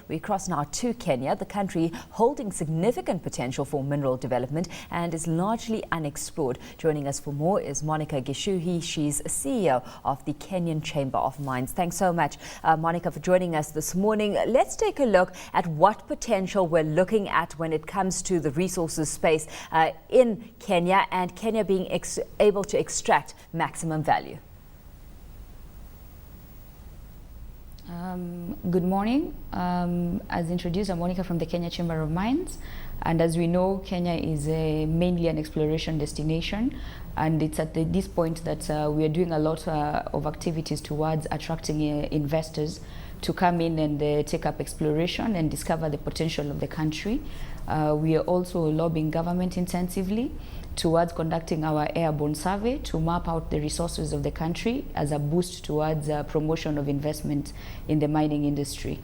We cross now to Kenya, the country holding significant potential for mineral development and is largely unexplored. Joining us for more is Monica Gichuhi. She's CEO of the Kenyan Chamber of Mines. Thanks so much, Monica, for joining us this morning. Let's take a look at what potential we're looking at when it comes to the resources space in Kenya, and Kenya being able to extract maximum value. Good morning. As introduced, I'm Monica from the Kenya Chamber of Mines, and as we know, Kenya is mainly an exploration destination, and it's at this point that we are doing a lot of activities towards attracting investors to come in and take up exploration and discover the potential of the country. We are also lobbying government intensively towards conducting our airborne survey to map out the resources of the country as a boost towards promotion of investment in the mining industry.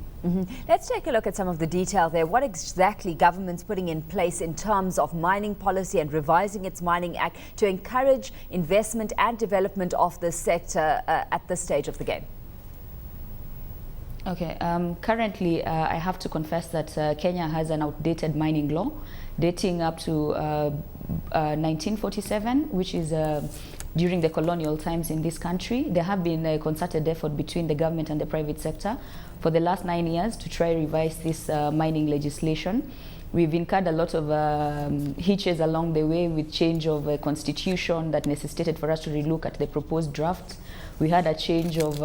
Let's take a look at some of the detail there. What exactly government's putting in place in terms of mining policy and revising its Mining Act to encourage investment and development of this sector at this stage of the game? Okay, currently I have to confess that Kenya has an outdated mining law dating up to 1947, which is during the colonial times in this country. There have been a concerted effort between the government and the private sector for the last 9 years to try revise this mining legislation. We've incurred a lot of hitches along the way with change of constitution that necessitated for us to relook at the proposed draft. We had a change of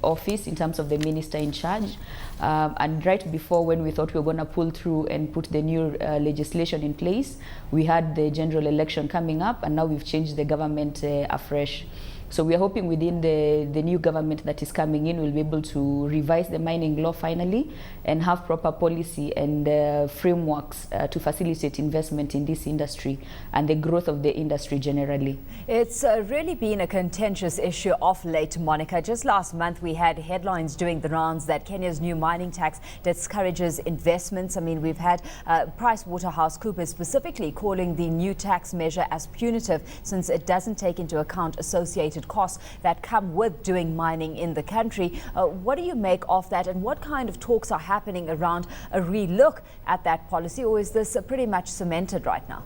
office in terms of the minister in charge. And right before, when we thought we were going to pull through and put the new legislation in place, we had the general election coming up, and now we've changed the government afresh. So we are hoping within the new government that is coming in, we'll be able to revise the mining law finally and have proper policy and frameworks to facilitate investment in this industry and the growth of the industry generally. It's really been a contentious issue of late, Monica. Just last month, we had headlines doing the rounds that Kenya's new mining tax discourages investments. I mean, we've had PricewaterhouseCoopers specifically calling the new tax measure as punitive since it doesn't take into account associated costs that come with doing mining in the country. What do you make of that, and what kind of talks are happening around a re-look at that policy, or is this pretty much cemented right now?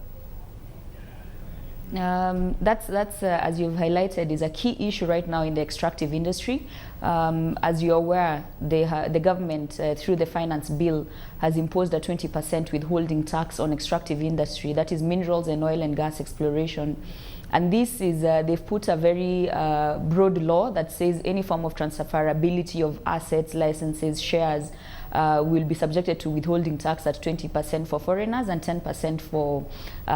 That's as you've highlighted, is a key issue right now in the extractive industry. As you're aware, the government through the finance bill has imposed a 20% withholding tax on extractive industry, that is minerals and oil and gas exploration. And this is, they've put a very broad law that says any form of transferability of assets, licenses, shares will be subjected to withholding tax at 20% for foreigners and 10% for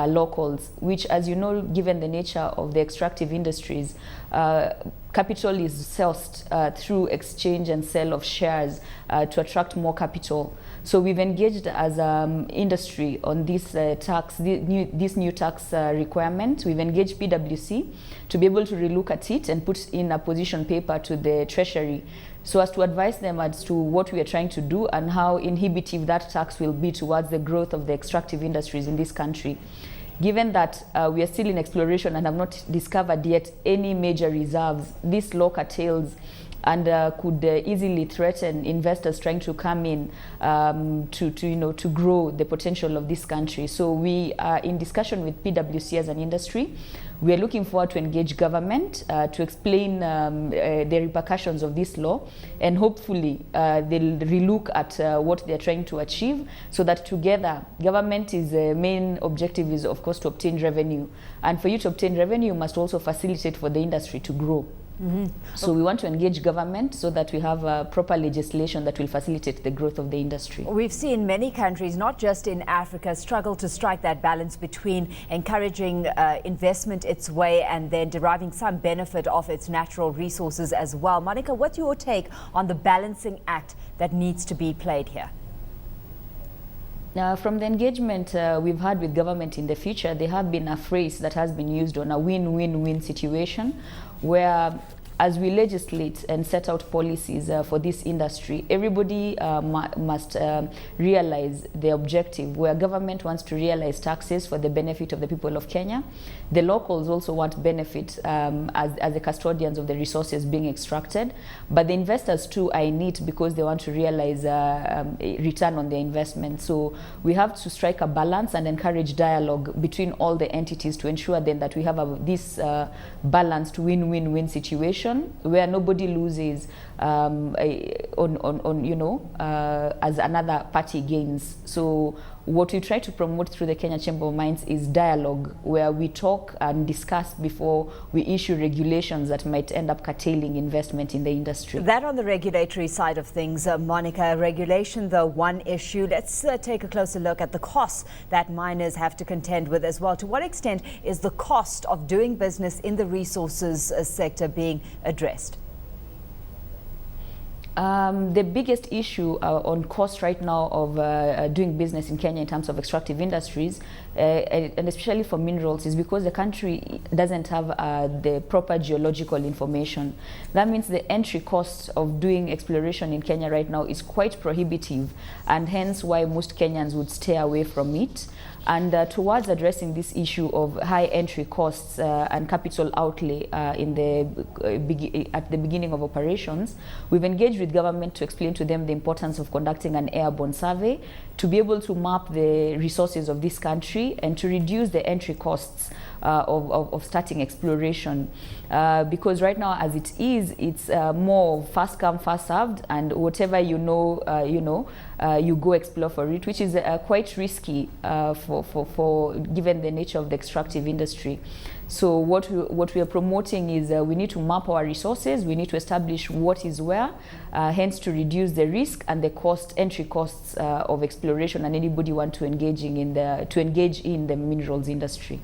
locals, which, as you know, given the nature of the extractive industries, capital is sourced through exchange and sale of shares to attract more capital. So we've engaged as industry on this this new tax requirement. We've engaged PwC to be able to relook at it and put in a position paper to the Treasury so as to advise them as to what we are trying to do and how inhibitive that tax will be towards the growth of the extractive industries in this country. Given that we are still in exploration and have not discovered yet any major reserves, this law curtails and could easily threaten investors trying to come in to grow the potential of this country. So we are in discussion with PwC as an industry. We are looking forward to engage government to explain the repercussions of this law, and hopefully they'll relook at what they're trying to achieve, so that together, government's main objective is, of course, to obtain revenue. And for you to obtain revenue, you must also facilitate for the industry to grow. So we want to engage government so that we have proper legislation that will facilitate the growth of the industry. We've seen many countries, not just in Africa, struggle to strike that balance between encouraging investment its way and then deriving some benefit of its natural resources as well. Monica, what's your take on the balancing act that needs to be played here? From the engagement we've had with government in the future, there have been a phrase that has been used on a win-win-win situation, where as we legislate and set out policies for this industry, everybody must realize the objective, where government wants to realize taxes for the benefit of the people of Kenya. The locals also want benefit as the custodians of the resources being extracted, but the investors too are in it because they want to realize a return on their investment. So we have to strike a balance and encourage dialogue between all the entities to ensure then that we have this balanced win-win-win situation where nobody loses as another party gains. So what we try to promote through the Kenya Chamber of Mines is dialogue, where we talk and discuss before we issue regulations that might end up curtailing investment in the industry. That on the regulatory side of things, Monica, regulation, the one issue. Let's take a closer look at the costs that miners have to contend with as well. To what extent is the cost of doing business in the resources sector being addressed? The biggest issue on cost right now of doing business in Kenya in terms of extractive industries, and especially for minerals, is because the country doesn't have the proper geological information. That means the entry cost of doing exploration in Kenya right now is quite prohibitive, and hence why most Kenyans would stay away from it. And towards addressing this issue of high entry costs and capital outlay at the beginning of operations, we've engaged with government to explain to them the importance of conducting an airborne survey to be able to map the resources of this country and to reduce the entry costs of starting exploration. Because right now, as it is, it's more fast come, fast served, and whatever you go explore for it, which is quite risky for given the nature of the extractive industry. So what we are promoting is we need to map our resources, we need to establish what is where, hence to reduce the risk and the entry costs of exploration, and anybody want to engage in the minerals industry.